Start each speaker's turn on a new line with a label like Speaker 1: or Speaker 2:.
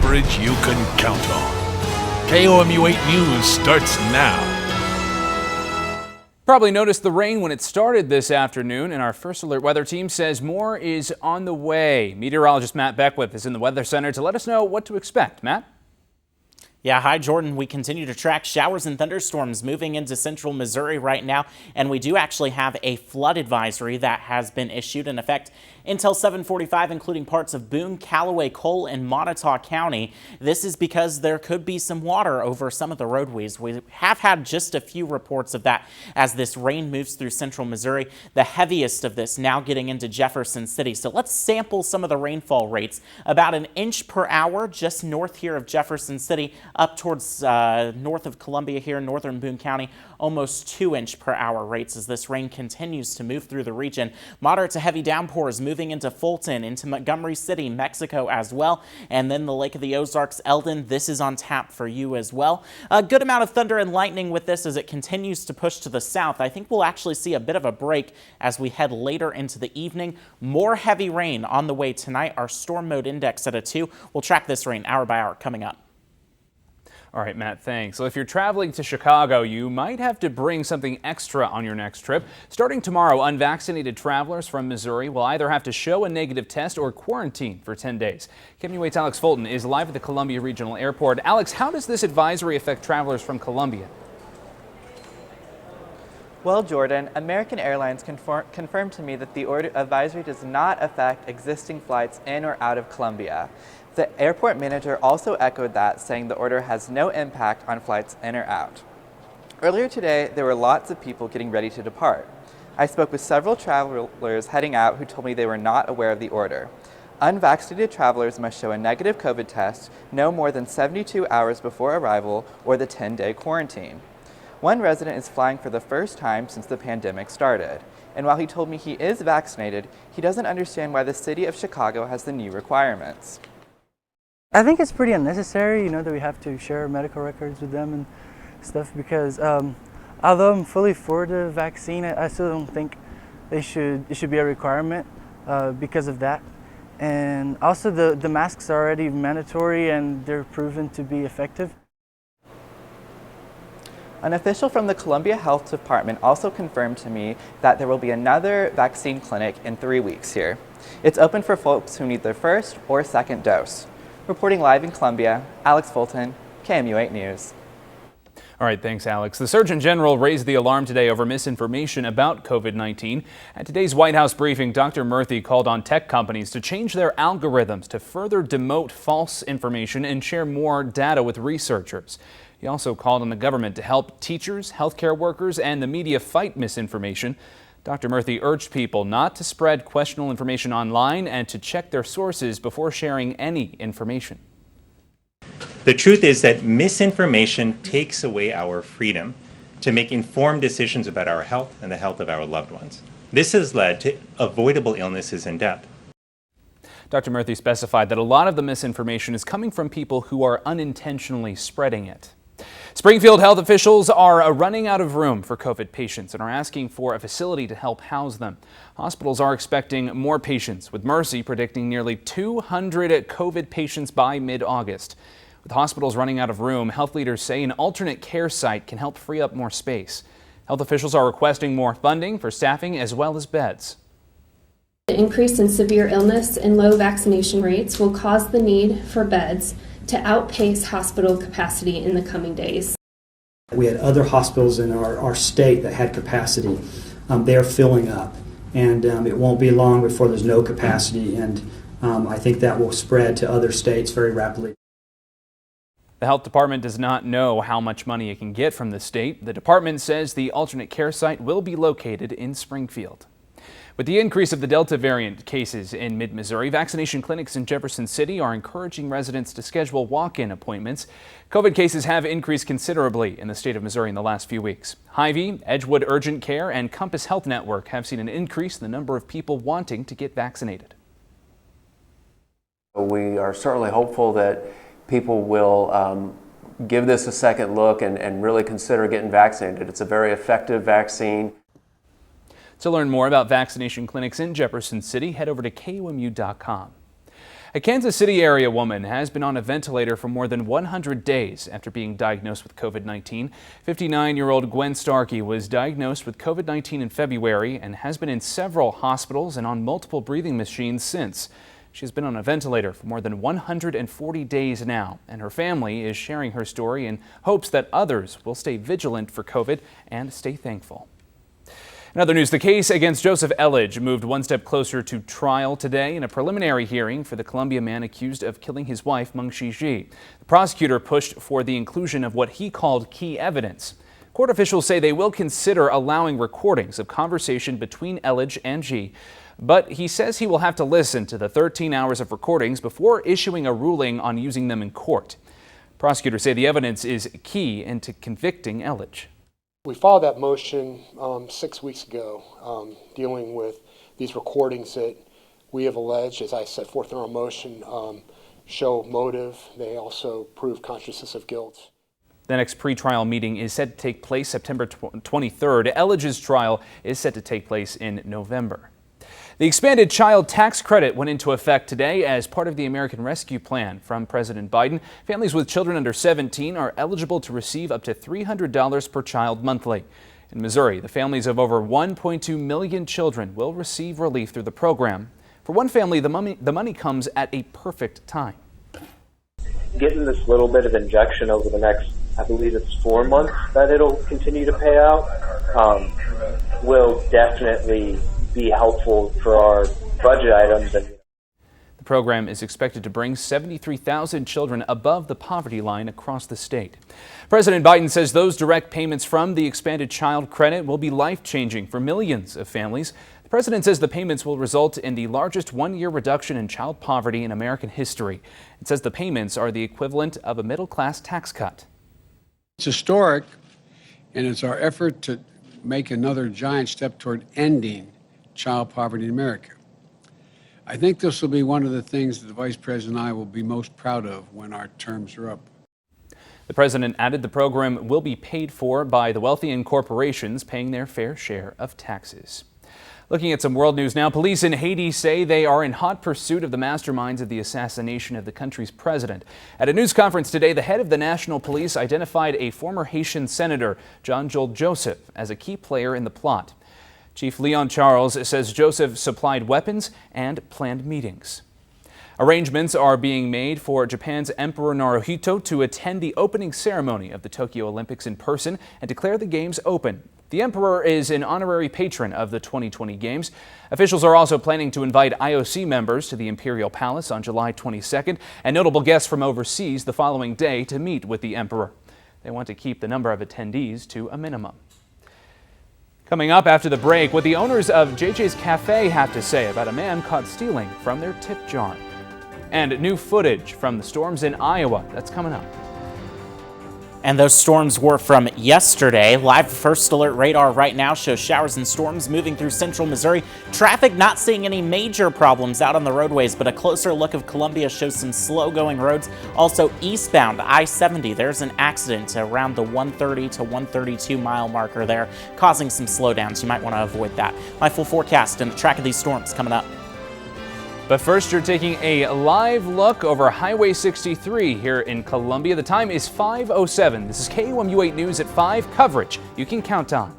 Speaker 1: coverage you can count on. KOMU 8 News starts now.
Speaker 2: Probably noticed the rain when it started this afternoon, and our First Alert weather team says more is on the way. Meteorologist Matt Beckwith is in the Weather Center to let us know what to expect. Matt?
Speaker 3: Yeah, hi Jordan. We continue to track showers and thunderstorms moving into central Missouri right now, and we do actually have a flood advisory that has been issued in effect until 7:45, including parts of Boone, Callaway, Cole, and Montauk County. This is because there could be some water over some of the roadways. We have had just a few reports of that as this rain moves through central Missouri, the heaviest of this now getting into Jefferson City. So let's sample some of the rainfall rates. About an inch per hour just north here of Jefferson City, up towards north of Columbia here in northern Boone County, almost 2-inch per hour rates as this rain continues to move through the region. Moderate to heavy downpours moving into Fulton, into Montgomery City, Mexico as well, and then the Lake of the Ozarks, Eldon. This is on tap for you as well. A good amount of thunder and lightning with this as it continues to push to the south. I think we'll actually see a bit of a break as we head later into the evening. More heavy rain on the way tonight. Our storm mode index at a 2. We'll track this rain hour by hour coming up.
Speaker 2: All right, Matt, thanks. So if you're traveling to Chicago, you might have to bring something extra on your next trip. Starting tomorrow, unvaccinated travelers from Missouri will either have to show a negative test or quarantine for 10 days. KOMU8's Alex Fulton is live at the Columbia Regional Airport. Alex, how does this advisory affect travelers from Columbia?
Speaker 4: Well, Jordan, American Airlines confirmed to me that the advisory does not affect existing flights in or out of Columbia. The airport manager also echoed that, saying the order has no impact on flights in or out. Earlier today, there were lots of people getting ready to depart. I spoke with several travelers heading out who told me they were not aware of the order. Unvaccinated travelers must show a negative COVID test no more than 72 hours before arrival or the 10-day quarantine. One resident is flying for the first time since the pandemic started. And while he told me he is vaccinated, he doesn't understand why the city of Chicago has the new requirements.
Speaker 5: I think it's pretty unnecessary, that we have to share medical records with them and stuff because although I'm fully for the vaccine, I still don't think it should be a requirement because of that. And also the masks are already mandatory and they're proven to be effective.
Speaker 4: An official from the Columbia Health Department also confirmed to me that there will be another vaccine clinic in 3 weeks here. It's open for folks who need their first or second dose. Reporting live in Columbia, Alex Fulton, KOMU8 News.
Speaker 2: All right, thanks, Alex. The Surgeon General raised the alarm today over misinformation about COVID-19. At today's White House briefing, Dr. Murthy called on tech companies to change their algorithms to further demote false information and share more data with researchers. He also called on the government to help teachers, healthcare workers, and the media fight misinformation. Dr. Murthy urged people not to spread questionable information online and to check their sources before sharing any information.
Speaker 6: The truth is that misinformation takes away our freedom to make informed decisions about our health and the health of our loved ones. This has led to avoidable illnesses and death.
Speaker 2: Dr. Murthy specified that a lot of the misinformation is coming from people who are unintentionally spreading it. Springfield health officials are running out of room for COVID patients and are asking for a facility to help house them. Hospitals are expecting more patients, with Mercy predicting nearly 200 COVID patients by mid-August. With hospitals running out of room, health leaders say an alternate care site can help free up more space. Health officials are requesting more funding for staffing as well as beds.
Speaker 7: The increase in severe illness and low vaccination rates will cause the need for beds to outpace hospital capacity in the coming days.
Speaker 8: We had other hospitals in our state that had capacity. They're filling up, and it won't be long before there's no capacity, and I think that will spread to other states very rapidly.
Speaker 2: The health department does not know how much money it can get from the state. The department says the alternate care site will be located in Springfield. With the increase of the Delta variant cases in mid-Missouri, vaccination clinics in Jefferson City are encouraging residents to schedule walk-in appointments. COVID cases have increased considerably in the state of Missouri in the last few weeks. Hy-Vee, Edgewood Urgent Care, and Compass Health Network have seen an increase in the number of people wanting to get vaccinated.
Speaker 9: We are certainly hopeful that people will give this a second look and really consider getting vaccinated. It's a very effective vaccine. To
Speaker 2: learn more about vaccination clinics in Jefferson City, head over to KOMU.com. A Kansas City area woman has been on a ventilator for more than 100 days after being diagnosed with COVID-19. 59-year-old Gwen Starkey was diagnosed with COVID-19 in February and has been in several hospitals and on multiple breathing machines since. She's been on a ventilator for more than 140 days now, and her family is sharing her story in hopes that others will stay vigilant for COVID and stay thankful. In other news, the case against Joseph Elledge moved one step closer to trial today in a preliminary hearing for the Columbia man accused of killing his wife, Meng Shiji. The prosecutor pushed for the inclusion of what he called key evidence. Court officials say they will consider allowing recordings of conversation between Elledge and Ji, but he says he will have to listen to the 13 hours of recordings before issuing a ruling on using them in court. Prosecutors say the evidence is key into convicting Elledge.
Speaker 10: We filed that motion 6 weeks ago, dealing with these recordings that we have alleged, as I set forth in our motion, show motive. They also prove consciousness of guilt.
Speaker 2: The next pretrial meeting is set to take place September 23rd. Elledge's trial is set to take place in November. The expanded child tax credit went into effect today as part of the American Rescue Plan from President Biden. Families with children under 17 are eligible to receive up to $300 per child monthly. In Missouri, the families of over 1.2 million children will receive relief through the program. For one family, the money comes at a perfect time.
Speaker 11: Getting this little bit of injection over the next, I believe it's 4 months that it'll continue to pay out, will definitely be helpful for our budget items.
Speaker 2: The program is expected to bring 73,000 children above the poverty line across the state. President Biden says those direct payments from the expanded child credit will be life-changing for millions of families. The president says the payments will result in the largest one-year reduction in child poverty in American history. It says the payments are the equivalent of a middle-class tax cut.
Speaker 12: It's historic, and it's our effort to make another giant step toward ending child poverty in America. I think this will be one of the things that the Vice President and I will be most proud of when our terms are up.
Speaker 2: The president added the program will be paid for by the wealthy and corporations paying their fair share of taxes. Looking at some world news now, police in Haiti say they are in hot pursuit of the masterminds of the assassination of the country's president. At a news conference today, the head of the national police identified a former Haitian senator, Jean-Joel Joseph, as a key player in the plot. Chief Leon Charles says Joseph supplied weapons and planned meetings. Arrangements are being made for Japan's Emperor Naruhito to attend the opening ceremony of the Tokyo Olympics in person and declare the Games open. The Emperor is an honorary patron of the 2020 Games. Officials are also planning to invite IOC members to the Imperial Palace on July 22nd and notable guests from overseas the following day to meet with the Emperor. They want to keep the number of attendees to a minimum. Coming up after the break, what the owners of JJ's Cafe have to say about a man caught stealing from their tip jar. And new footage from the storms in Iowa. That's coming up.
Speaker 3: And those storms were from yesterday. Live First Alert radar right now shows showers and storms moving through central Missouri. Traffic not seeing any major problems out on the roadways, but a closer look of Columbia shows some slow-going roads. Also eastbound I-70, there's an accident around the 130 to 132 mile marker there, causing some slowdowns. You might want to avoid that. My full forecast and a track of these storms coming up.
Speaker 2: But first, you're taking a live look over Highway 63 here in Columbia. The time is 5:07. This is KUMU 8 News at 5, coverage you can count on.